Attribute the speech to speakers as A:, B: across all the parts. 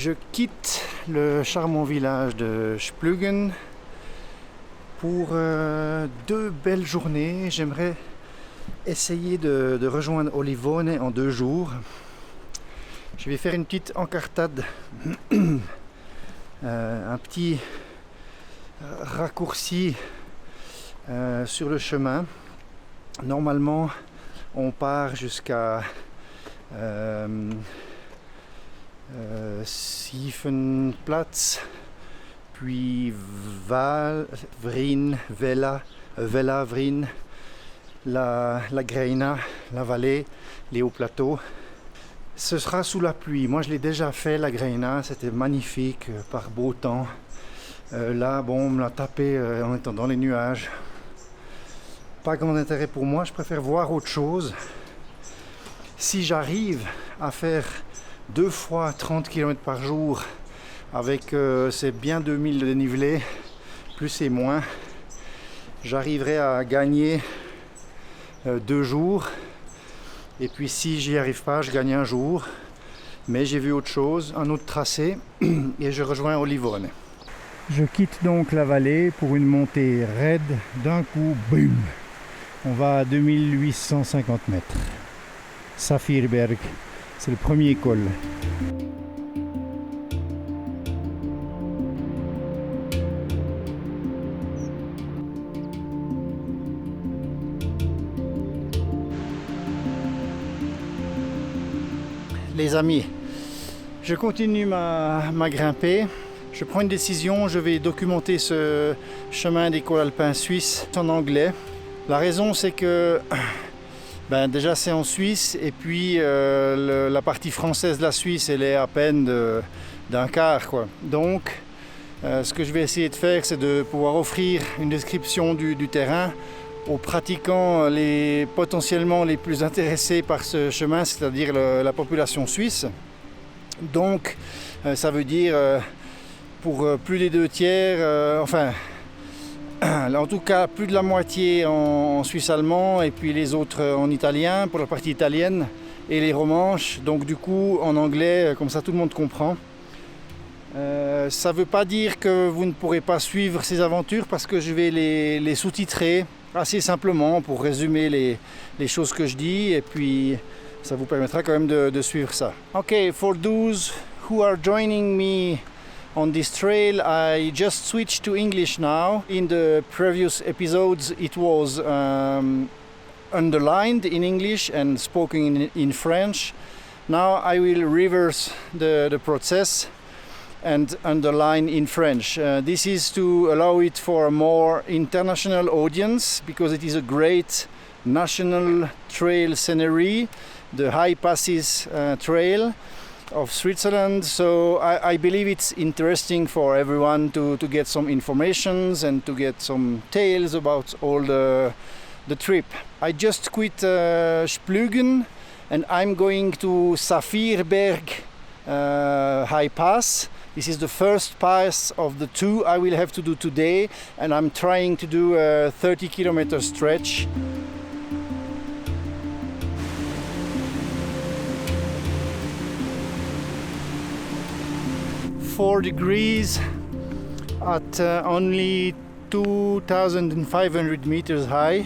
A: Je quitte le charmant village de Splügen pour 2 belles journées. J'aimerais essayer de rejoindre Olivone en 2 jours. Je vais faire une petite encartade, un petit raccourci sur le chemin. Normalement, on part jusqu'à Siefenplatz, puis Vrien, Vella, Vrien, la Greina, la vallée, les hauts plateaux. Ce sera sous la pluie. Moi je l'ai déjà fait, la Greina, c'était magnifique par beau temps. Là, bon, on me l'a tapé en étant dans les nuages. Pas grand intérêt pour moi, je préfère voir autre chose. Si j'arrive à faire 2 fois 30 km par jour avec c'est bien 2000 de dénivelé, plus et moins, j'arriverai à gagner 2 jours. Et puis si j'y arrive pas, je gagne 1 jour. Mais j'ai vu autre chose, un autre tracé, et je rejoins Olivone. Je quitte donc la vallée pour une montée raide. D'un coup, boum, on va à 2850 mètres. Saphirberg, c'est le premier col. Les amis, je continue ma grimpée. Je prends une décision, je vais documenter ce chemin des cols alpins suisses en anglais. La raison, c'est que déjà c'est en Suisse, et puis la partie française de la Suisse, elle est à peine d'un quart, quoi. Donc ce que je vais essayer de faire, c'est de pouvoir offrir une description du terrain aux pratiquants potentiellement les plus intéressés par ce chemin, c'est-à-dire la population suisse. Donc ça veut dire pour plus des 2 tiers, en tout cas plus de la moitié en suisse allemand, et puis les autres en italien pour la partie italienne, et les romanches, donc du coup en anglais, comme ça tout le monde comprend. Ça ne veut pas dire que vous ne pourrez pas suivre ces aventures, parce que je vais les sous-titrer assez simplement pour résumer les choses que je dis, et puis ça vous permettra quand même de suivre ça. Okay, for those who are joining me on this trail, I just switched to English now. In the previous episodes it was underlined in English and spoken in French. Now I will reverse the process and underline in French. This is to allow it for a more international audience, because it is a great national trail scenery, the High Passes trail of Switzerland. So I believe it's interesting for everyone to get some informations and to get some tales about all the trip. I just quit Splügen and I'm going to Saphirberg High Pass. This is the first pass of the 2 I will have to do today, and I'm trying to do a 30-kilometer stretch. Four degrees at only 2,500 meters high.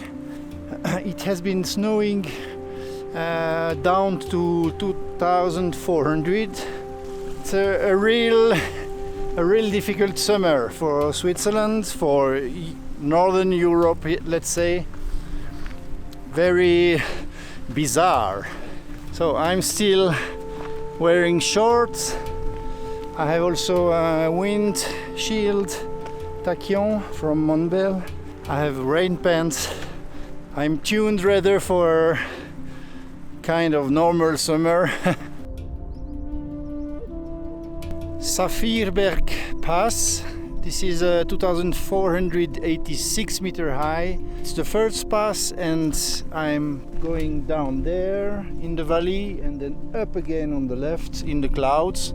A: It has been snowing down to 2,400. It's a real difficult summer for Switzerland, for Northern Europe, let's say. Very bizarre. So I'm still wearing shorts. I have also a wind shield, tachyon from Monbel. I have rain pants. I'm tuned rather for kind of normal summer. Saphirberg Pass. This is 2,486 meter high. It's the first pass, and I'm going down there in the valley and then up again on the left in the clouds.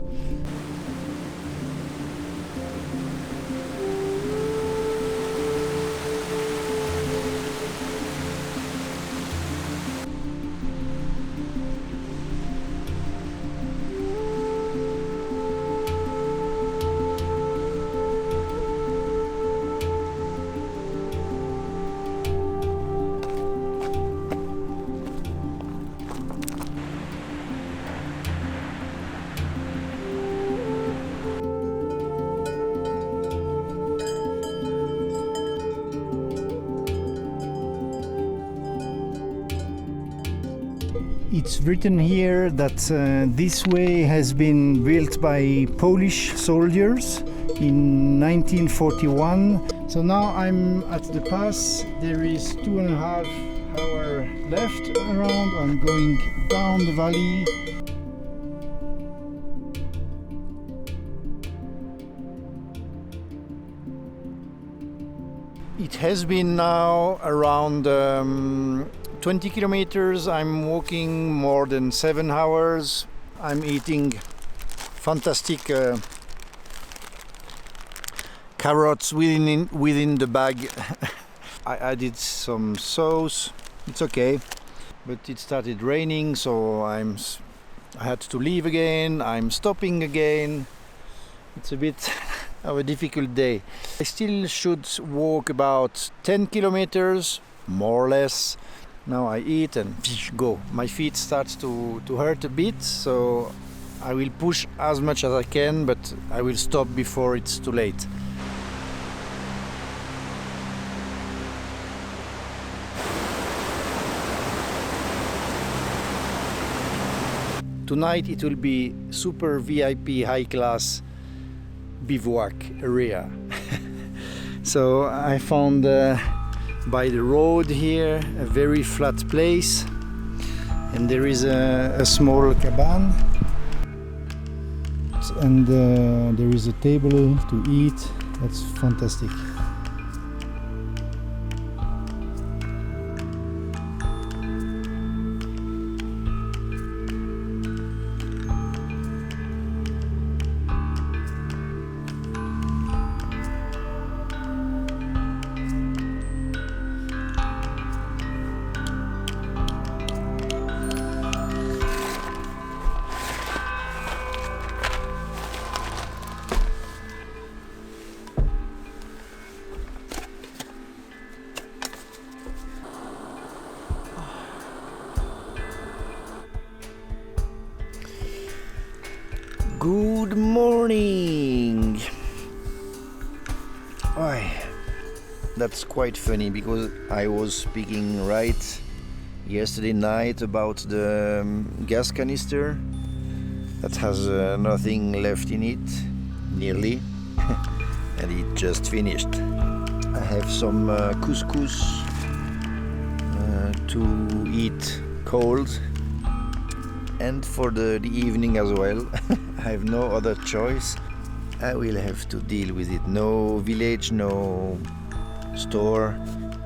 A: It's written here that this way has been built by Polish soldiers in 1941. So now I'm at the pass. There is 2.5 hours left around. I'm going down the valley. It has been now around 20 kilometers. I'm walking more than 7 hours. I'm eating fantastic carrots within the bag. I added some sauce. It's okay, but it started raining, so I had to leave again. I'm stopping again. It's a bit of a difficult day. I still should walk about 10 kilometers, more or less. Now I eat and go. My feet start to hurt a bit, so I will push as much as I can, but I will stop before it's too late. Tonight it will be super VIP high class bivouac area. So I found by the road here a very flat place, and there is a small cabin, and there is a table to eat. That's fantastic. Good morning! That's quite funny because I was speaking right yesterday night about the gas canister that has nothing left in it, nearly, and it just finished. I have some couscous to eat cold, and for the evening as well. I have no other choice. I will have to deal with it. No village, no store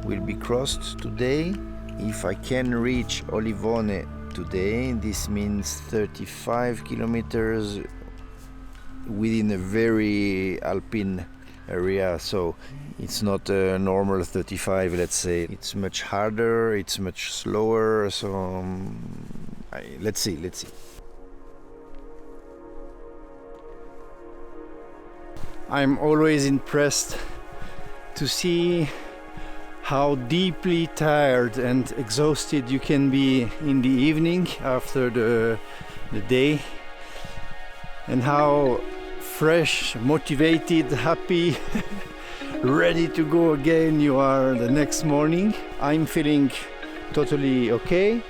A: will be crossed today. If I can reach Olivone today, this means 35 kilometers within a very Alpine area, so it's not a normal 35, let's say. It's much harder, it's much slower, so let's see. I'm always impressed to see how deeply tired and exhausted you can be in the evening after the day, and how fresh, motivated, happy, ready to go again you are the next morning. I'm feeling totally okay.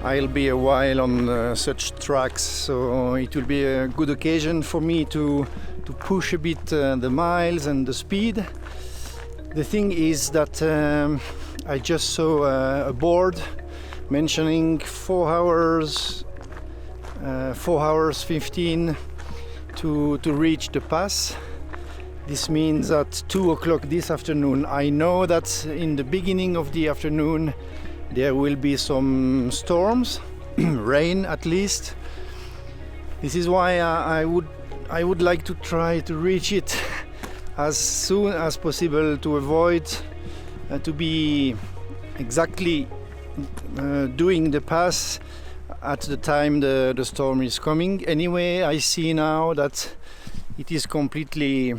A: I'll be a while on such tracks, so it will be a good occasion for me to push a bit the miles and the speed. The thing is that I just saw a board mentioning 4 hours 15 to reach the pass. This means at 2 o'clock this afternoon. I know that in the beginning of the afternoon there will be some storms, rain at least. This is why I would like to try to reach it as soon as possible to avoid to be exactly doing the pass at the time the storm is coming. Anyway, I see now that it is completely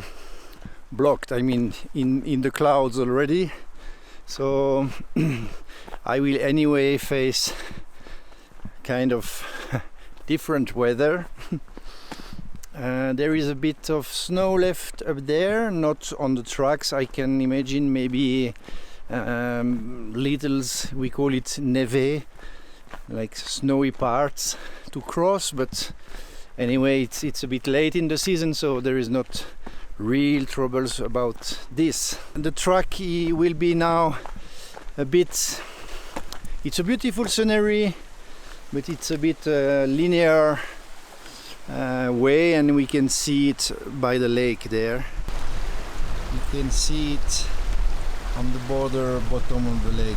A: blocked, I mean in the clouds already, so I will anyway face kind of different weather. There is a bit of snow left up there, not on the tracks. I can imagine maybe littles, we call it neve, like snowy parts to cross, but anyway it's a bit late in the season, so there is not real troubles about this. The track will be now a bit, it's a beautiful scenery, but it's a bit linear way, and we can see it by the lake there. You can see it on the border bottom of the lake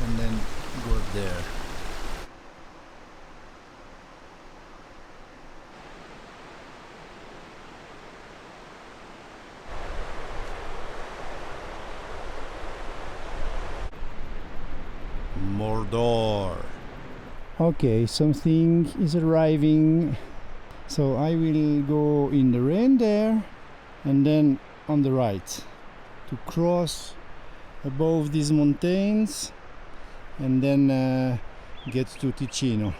A: and then go up there. Mordor. Okay, something is arriving, so I will go in the rain there and then on the right to cross above these mountains and then get to Ticino.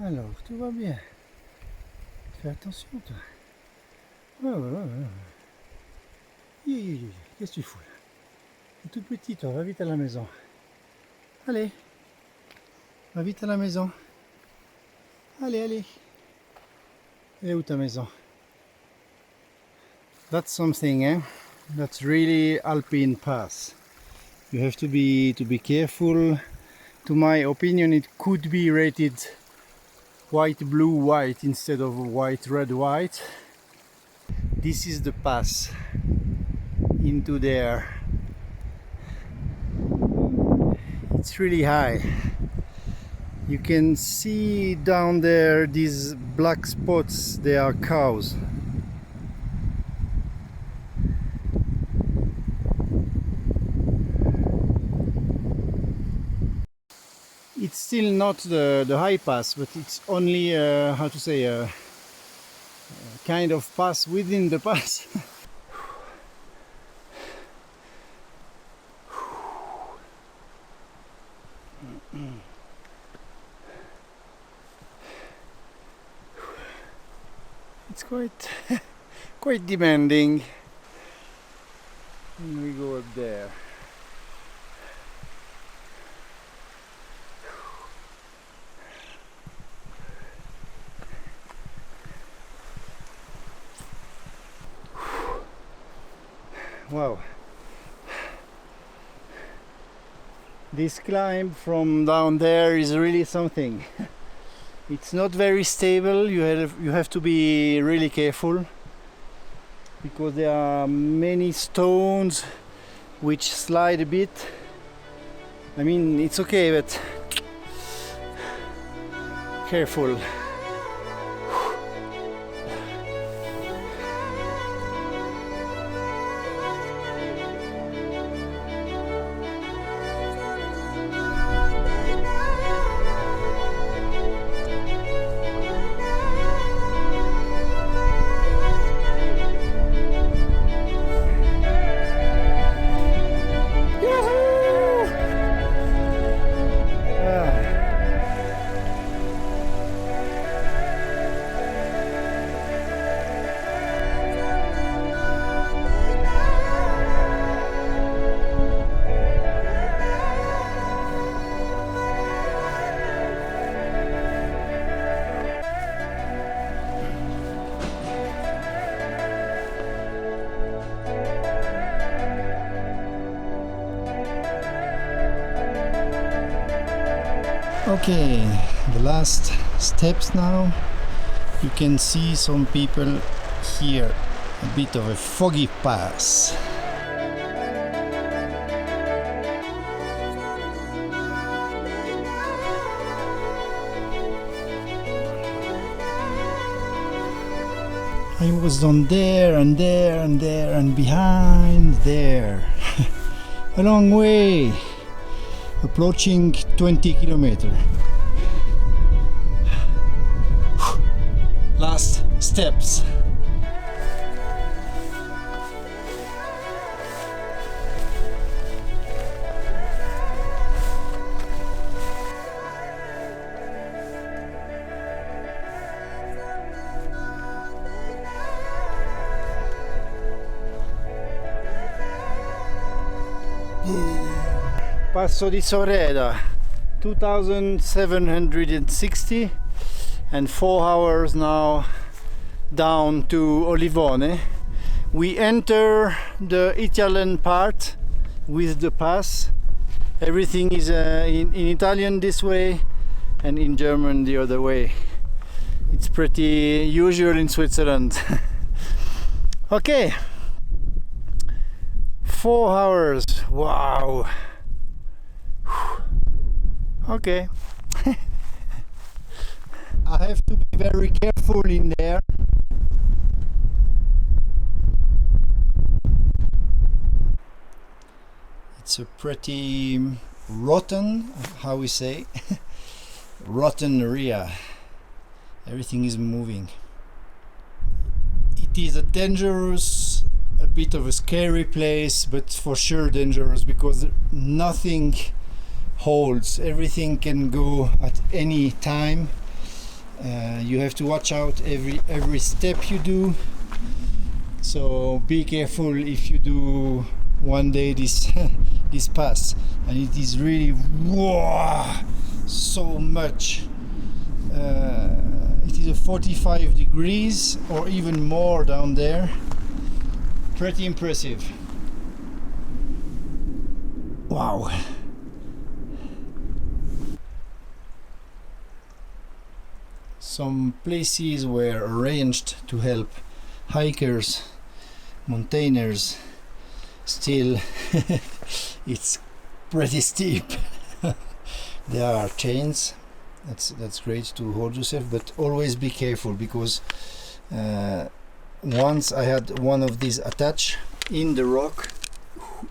A: Alors, tout va bien. Fais attention, toi. Ouais. Qu'est-ce que tu fous là? T'es tout petit, toi. Va vite à la maison. Allez. Va vite à la maison. Allez. Elle est où ta maison? That's something, eh? That's really Alpine pass. You have to be careful. To my opinion, it could be rated white, blue, white instead of white, red, white. This is the pass into there. It's really high. You can see down there these black spots, they are cows. It's still not the high pass, but it's only how to say a kind of pass within the pass. It's quite demanding. And we go up there. Wow, this climb from down there is really something. It's not very stable. You have to be really careful because there are many stones which slide a bit. I mean, it's okay, but careful. Okay, the last steps now. You can see some people here, a bit of a foggy pass. I was down there and there and there and behind there. A long way, approaching 20 kilometers. Last steps. Passo di Soreda, 2760 and 4 hours now down to Olivone. We enter the Italian part with the pass. Everything is in Italian this way and in German the other way. It's pretty usual in Switzerland. Okay, 4 hours, wow. Okay. I have to be very careful in there. It's a pretty rotten, how we say, rotten area. Everything is moving. It is a dangerous, a bit of a scary place, but for sure dangerous because nothing holds. Everything can go at any time. You have to watch out every step you do. So be careful if you do one day this this pass. And it is really so much. It is a 45 degrees or even more down there. Pretty impressive. Wow. Some places were arranged to help hikers, mountaineers. Still, it's pretty steep. There are chains. That's great to hold yourself, but always be careful because once I had one of these attached in the rock,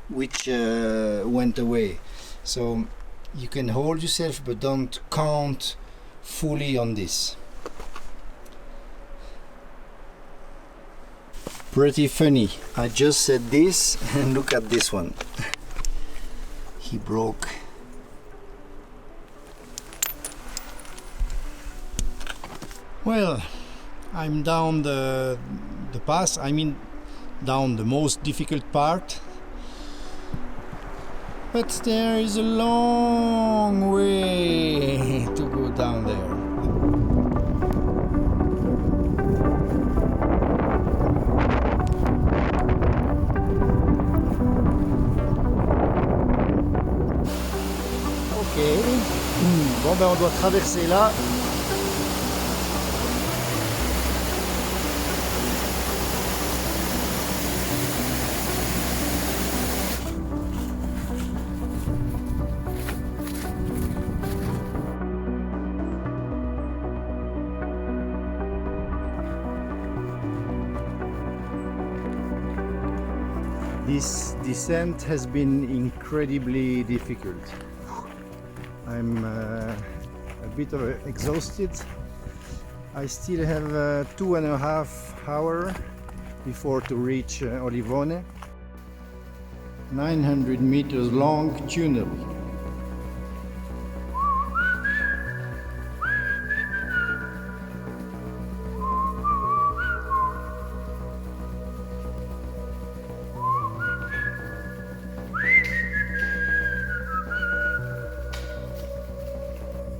A: which went away. So you can hold yourself, but don't count fully on this. Pretty funny. I just said this and look at this one. He broke. Well, I'm down the pass. I mean, down the most difficult part. But there is a long way to go down there. Bon ben on doit traverser là. This descent has been incredibly difficult. I'm a bit exhausted. I still have 2.5 hours before to reach Olivone. 900 meters long tunnel.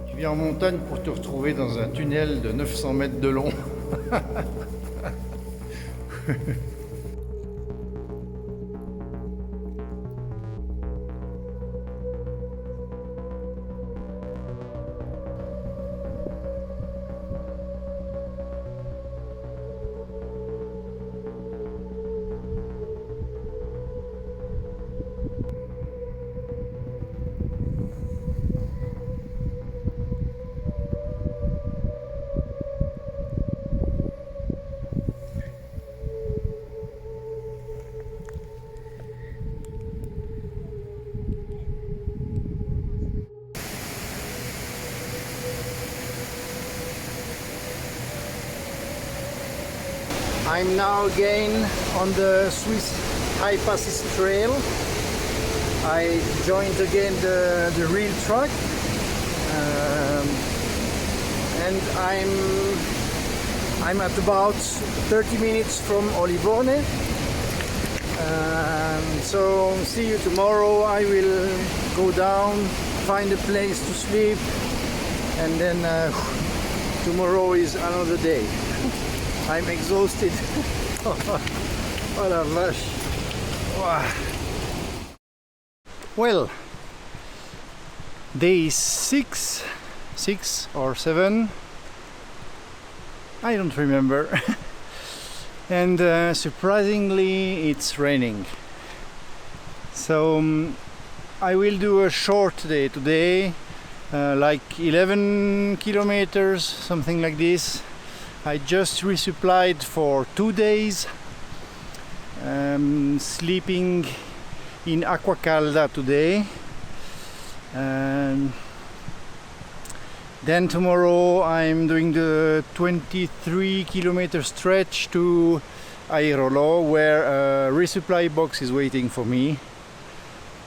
A: Tu viens en montagne pour te retrouver dans un tunnel de 900 mètres de long. I'm now again on the Swiss High Passes trail. I joined again the real track, and I'm at about 30 minutes from Olivone. So see you tomorrow. I will go down, find a place to sleep, and then tomorrow is another day. I'm exhausted. What a rush. Wow. Well, day 6 or 7, I don't remember. And surprisingly it's raining. So I will do a short day today, like 11 kilometers, something like this. I just resupplied for 2 days, sleeping in Acqua Calda today. Then tomorrow I'm doing the 23 kilometer stretch to Airolo, where a resupply box is waiting for me.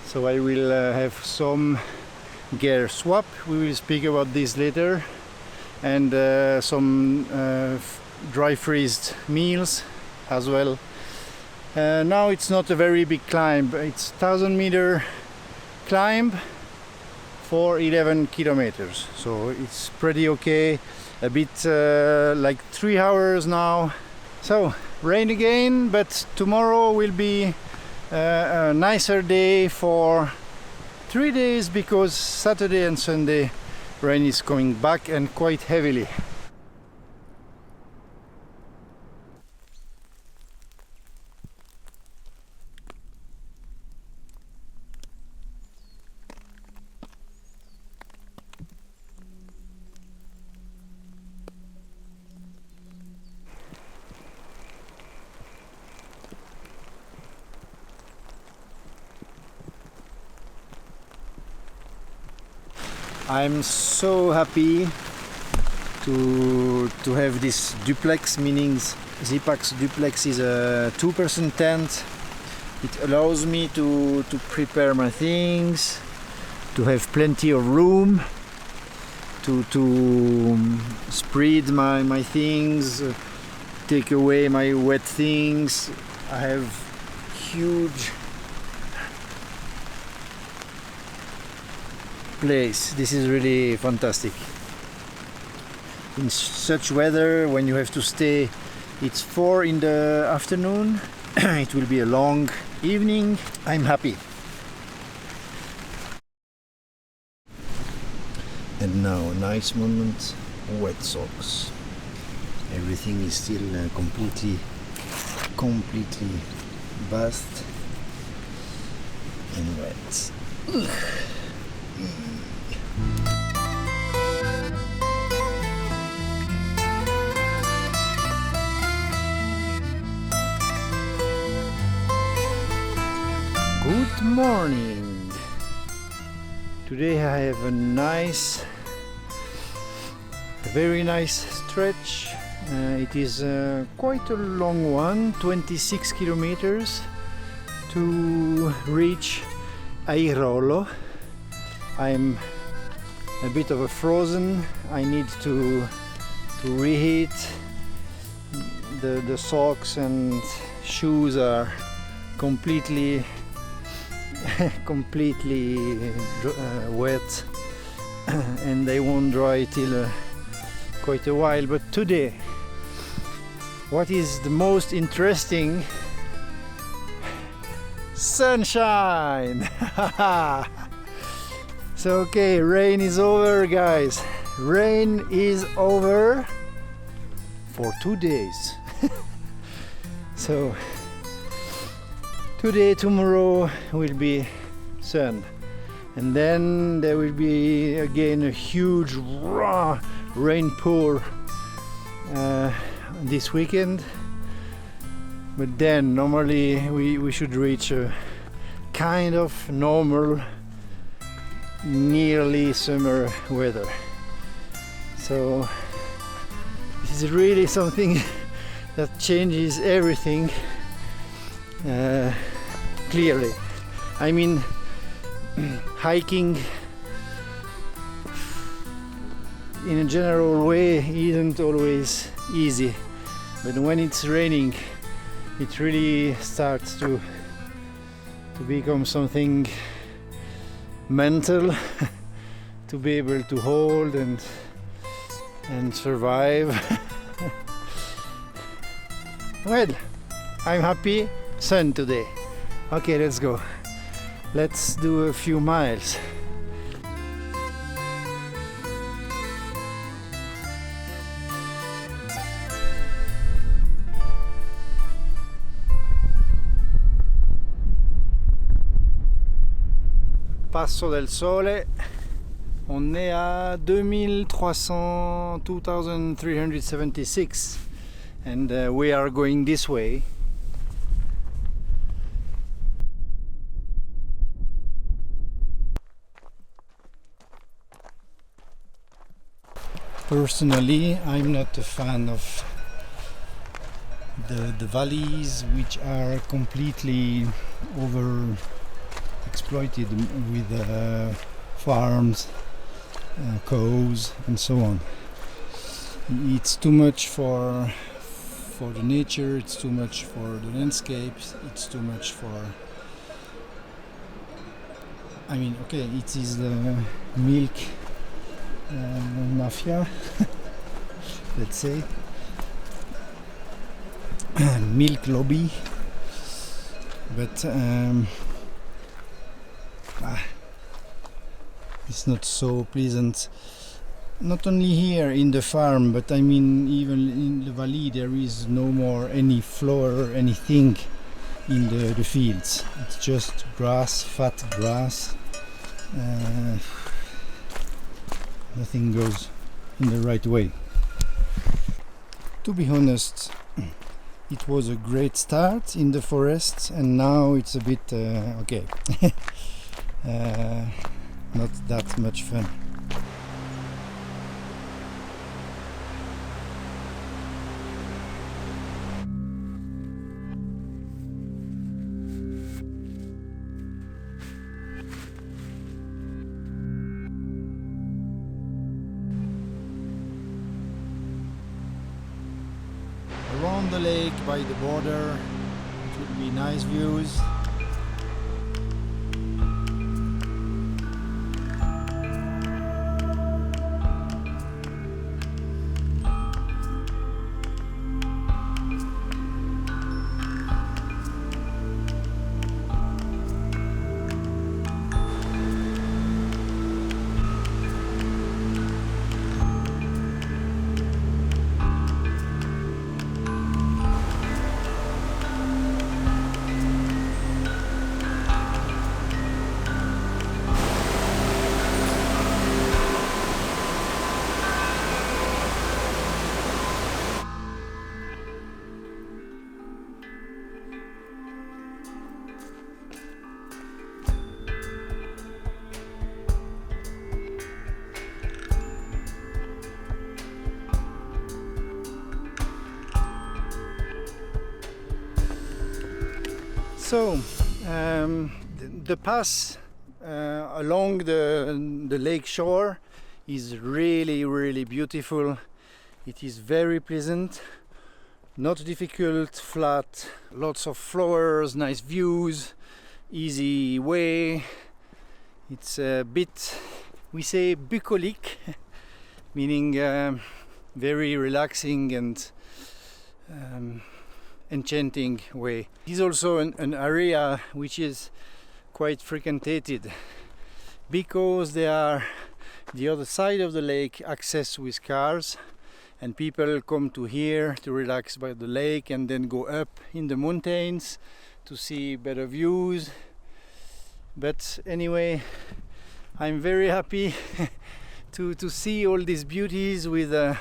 A: So I will have some gear swap. We will speak about this later. And some dry freezed meals as well. Now it's not a very big climb. It's 1,000-meter climb for 11 kilometers, so it's pretty okay. A bit like 3 hours now. So rain again, but tomorrow will be a nicer day for 3 days, because Saturday and Sunday rain is coming back and quite heavily. I'm so happy to have this duplex, meaning Zipax duplex is a 2-person tent. It allows me to prepare my things, to have plenty of room, to spread my things, take away my wet things. I have huge place. This is really fantastic. In such weather, when you have to stay, it's 4 in the afternoon, it will be a long evening. I'm happy. And now a nice moment, wet socks. Everything is still completely bathed and wet. Ugh. Good morning. Today I have a very nice stretch. It is quite a long one, 26 kilometers to reach Airolo. I'm a bit of a frozen. I need to reheat. The socks and shoes are completely wet, and they won't dry till quite a while. But today, what is the most interesting? Sunshine! So okay, rain is over, guys. Rain is over for 2 days. So today, tomorrow will be sun, and then there will be again a huge rain pour this weekend. But then normally we should reach a kind of normal, nearly summer weather. So this is really something that changes everything clearly. I mean, hiking in a general way isn't always easy, but when it's raining it really starts to become something mental to be able to hold and survive. Well, I'm happy. Sun today. Okay, let's go. Let's do a few miles. Passo del Sole. On est à 2376 and we are going this way. Personally, I'm not a fan of the valleys which are completely over exploited with farms, cows and so on. It's too much for the nature, it's too much for the landscapes, it's too much for... I mean, okay, it is the milk mafia, let's say, milk lobby, but it's not so pleasant. Not only here in the farm, but I mean even in the valley there is no more any flower, anything in the fields. It's just grass, fat grass. Nothing goes in the right way. To be honest, it was a great start in the forest and now it's a bit okay. Not that much fun. Around the lake by the border, it will be nice views. So, the pass along the lake shore is really beautiful. It is very pleasant, not difficult, flat, lots of flowers, nice views, easy way. It's a bit, we say bucolique, meaning very relaxing and enchanting way. It is also an area which is quite frequented because they are the other side of the lake accessed with cars, and people come to here to relax by the lake and then go up in the mountains to see better views. But anyway, I'm very happy to see all these beauties with a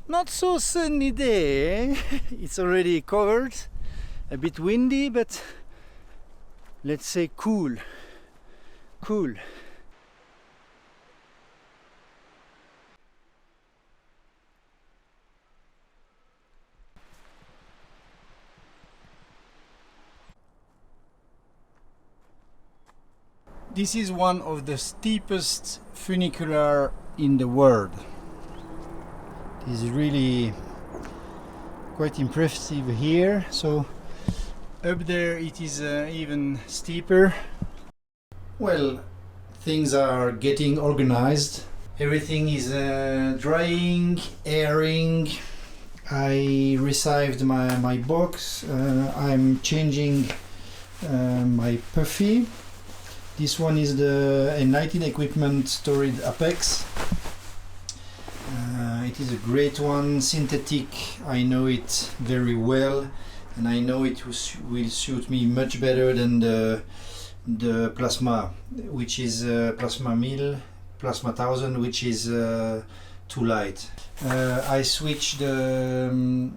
A: not so sunny day. It's already covered, a bit windy, but let's say cool. This is one of the steepest funicular in the world. It is really quite impressive here. So up there it is even steeper. Well, things are getting organized. Everything is drying, airing. I received my box. I'm changing my puffy. This one is the Enlightened Equipment Storage Apex. It is a great one, synthetic. I know it very well, and I know it will suit me much better than the Plasma, which is Plasma 1000, Plasma 1000, which is too light. I switched the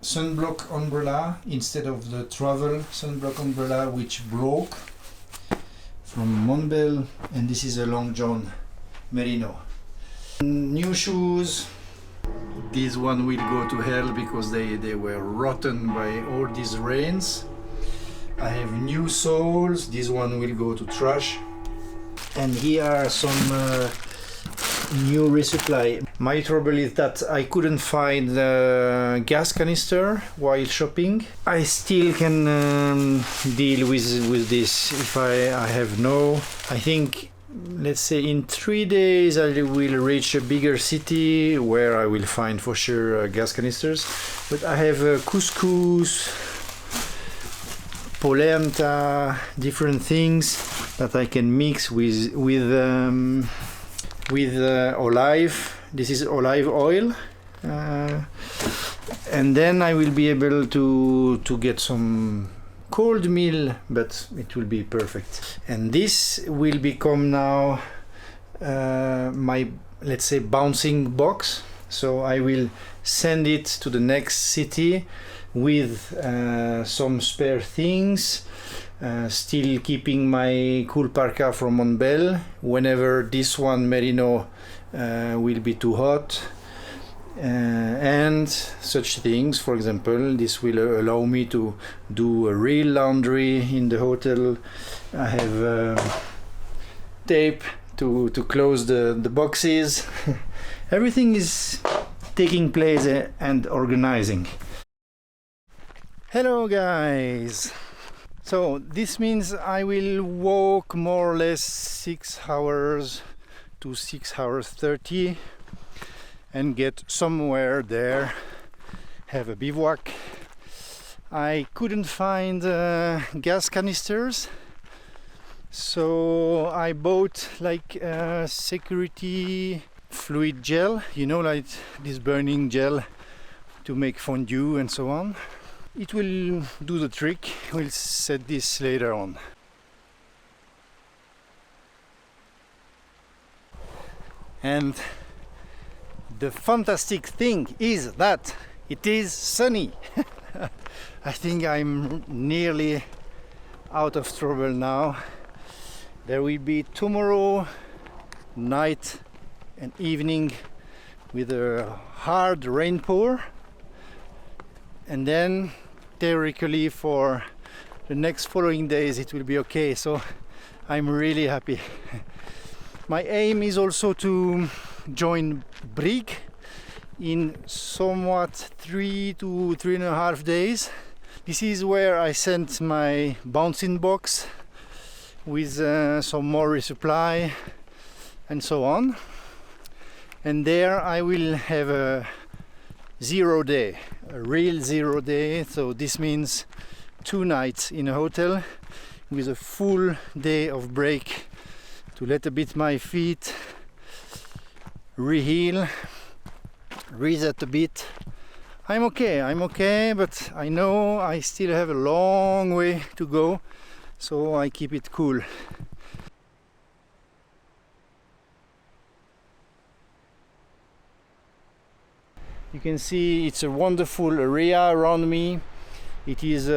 A: sunblock umbrella instead of the travel sunblock umbrella, which broke, from Montbell, and this is a Long John Merino. New shoes. This one will go to hell because they were rotten by all these rains. I have new soles. This one will go to trash. And here are some new Resupply. My trouble is that I couldn't find the gas canister while shopping. I still can deal with this if I have no. I think, let's say in 3 days I will reach a bigger city where I will find for sure gas canisters. But I have couscous, polenta, different things that I can mix with olive. This is olive oil, and then I will be able to get some cold meal, but it will be perfect. And this will become now my, let's say, bouncing box. So I will send it to the next city with some spare things, still keeping my cool parka from Montbell whenever this one Merino will be too hot, and such things. For example, this will allow me to do a real laundry in the hotel. I have tape to close the boxes. Everything is taking place and organizing. Hello guys! So this means I will walk more or less 6 hours to 6 hours 30 and get somewhere there, have a bivouac. I couldn't find gas canisters, so I bought like security fluid gel, you know, like this burning gel to make fondue and so on. It will do the trick. We'll set this later on. And the fantastic thing is that it is sunny. I think I'm nearly out of trouble now. There will be tomorrow night and evening with a hard rainpour, and then theoretically for the next following days it will be okay. So I'm really happy. My aim is also to join Prise in somewhat 3 to 3.5 days. This is where I sent my bouncing box with some more resupply and so on, and there I will have a 0 day, a real 0 day. So this means 2 nights in a hotel with a full day of break to let a bit my feet reheal, reset a bit. I'm okay, but I know I still have a long way to go, so I keep it cool. You can see it's a wonderful area around me. It is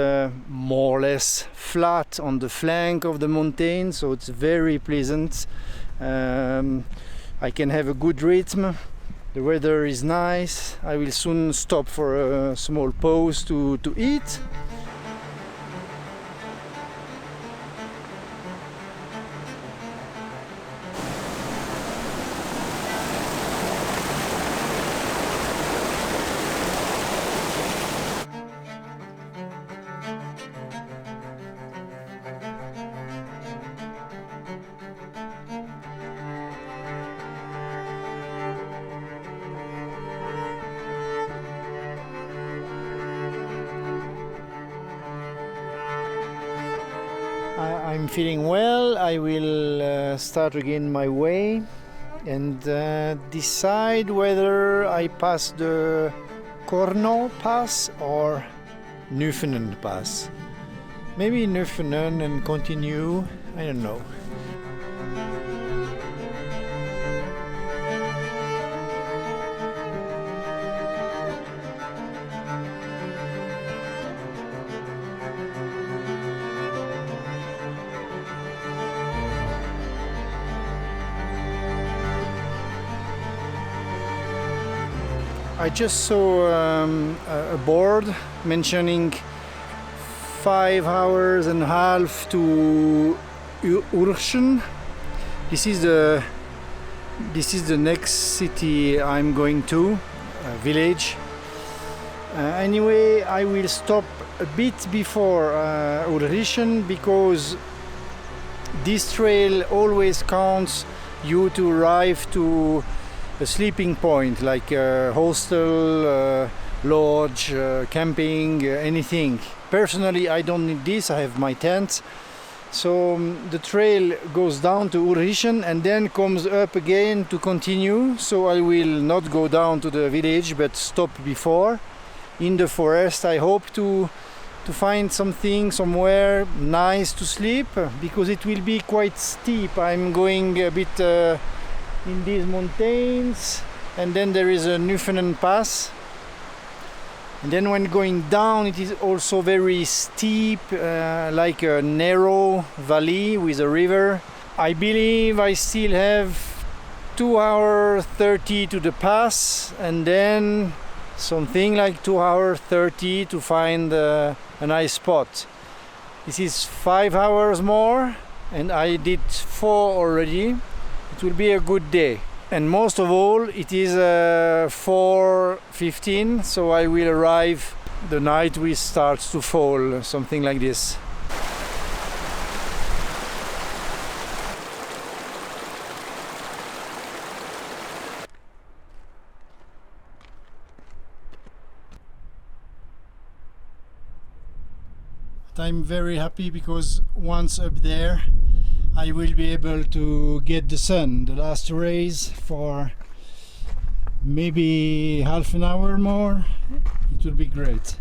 A: more or less flat on the flank of the mountain, so it's very pleasant. I can have a good rhythm. The weather is nice. I will soon stop for a small pause to eat. I'm feeling well, I will start again my way and decide whether I pass the Corno Pass or Newfoundland Pass. Maybe Newfoundland and continue, I don't know. I just saw a board mentioning 5 hours and a half to Urschen. This is the next city I'm going to, village. Anyway, I will stop a bit before Urschen because this trail always counts you to arrive to a sleeping point like a hostel, lodge, camping, anything. Personally, I don't need this, I have my tent. So the trail goes down to Urschen and then comes up again to continue. So I will not go down to the village but stop before in the forest. I hope to find something somewhere nice to sleep because it will be quite steep. I'm going a bit in these mountains, and then there is a Newfoundland Pass, and then when going down it is also very steep, like a narrow valley with a river. I believe I still have 2 hours 30 to the pass, and then something like 2 hours 30 to find a nice spot. This is 5 hours more and I did 4 already. It will be a good day, and most of all it is 4:15, so I will arrive the night we start to fall, something like this. But I'm very happy because once up there I will be able to get the sun, the last rays, for maybe half an hour more. It will be great.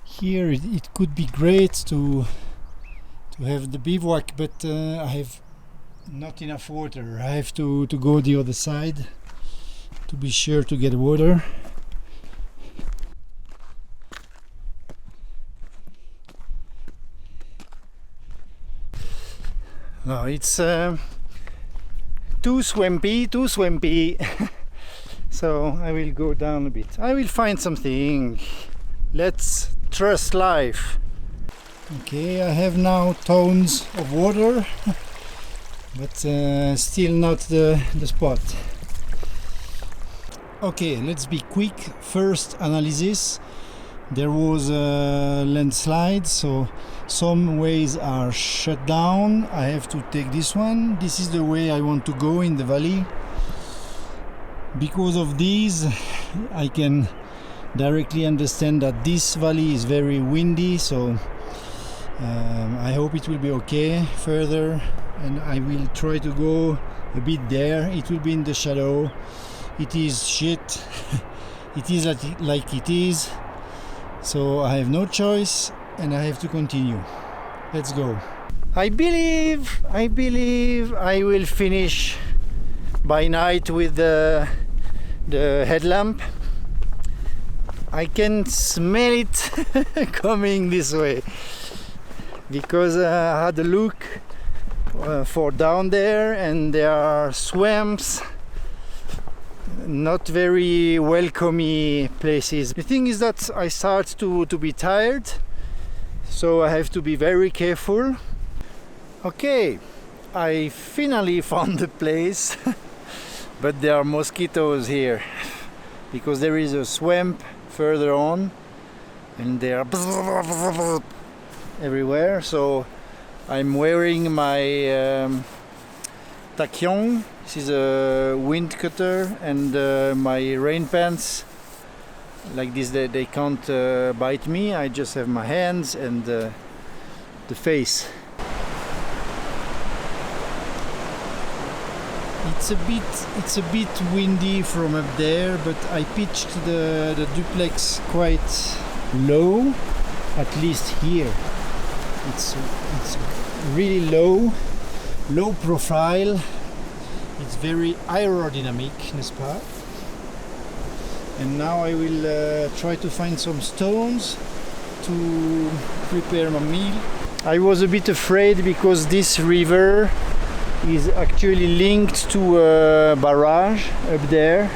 A: Here it could be great to have the bivouac, but I have not enough water. I have to go the other side to be sure to get water. No, it's too swampy. So I will go down a bit. I will find something. Let's trust life. Okay, I have now tons of water, but still not the spot. Okay, let's be quick. First analysis. There was a landslide, so some ways are shut down. I have to take this one. This is the way I want to go in the valley. Because of these, I can directly understand that this valley is very windy, so I hope it will be okay further, and I will try to go a bit there. It will be in the shadow. It is shit. It is like it is. So I have no choice and I have to continue. Let's go. I believe I will finish by night with the headlamp. I can smell it coming this way because I had a look for down there and there are swamps, not very welcoming places. The thing is that I start to be tired, so I have to be very careful. Okay, I finally found the place, but there are mosquitoes here because there is a swamp further on and they are everywhere. So I'm wearing my tachyon. This is a wind cutter, and my rain pants like this they can't bite me. I just have my hands and the face. It's a bit windy from up there, but I pitched the duplex quite low, at least here. It's really low profile. It's very aerodynamic, n'est-ce pas? And now I will try to find some stones to prepare my meal. I was a bit afraid because this river is actually linked to a barrage up there,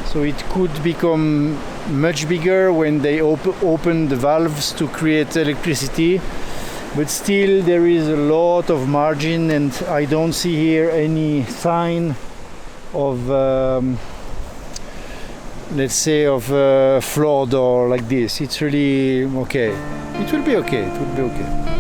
A: so it could become much bigger when they open the valves to create electricity, but still there is a lot of margin, and I don't see here any sign of let's say of flood or like this. It's really okay. It will be okay.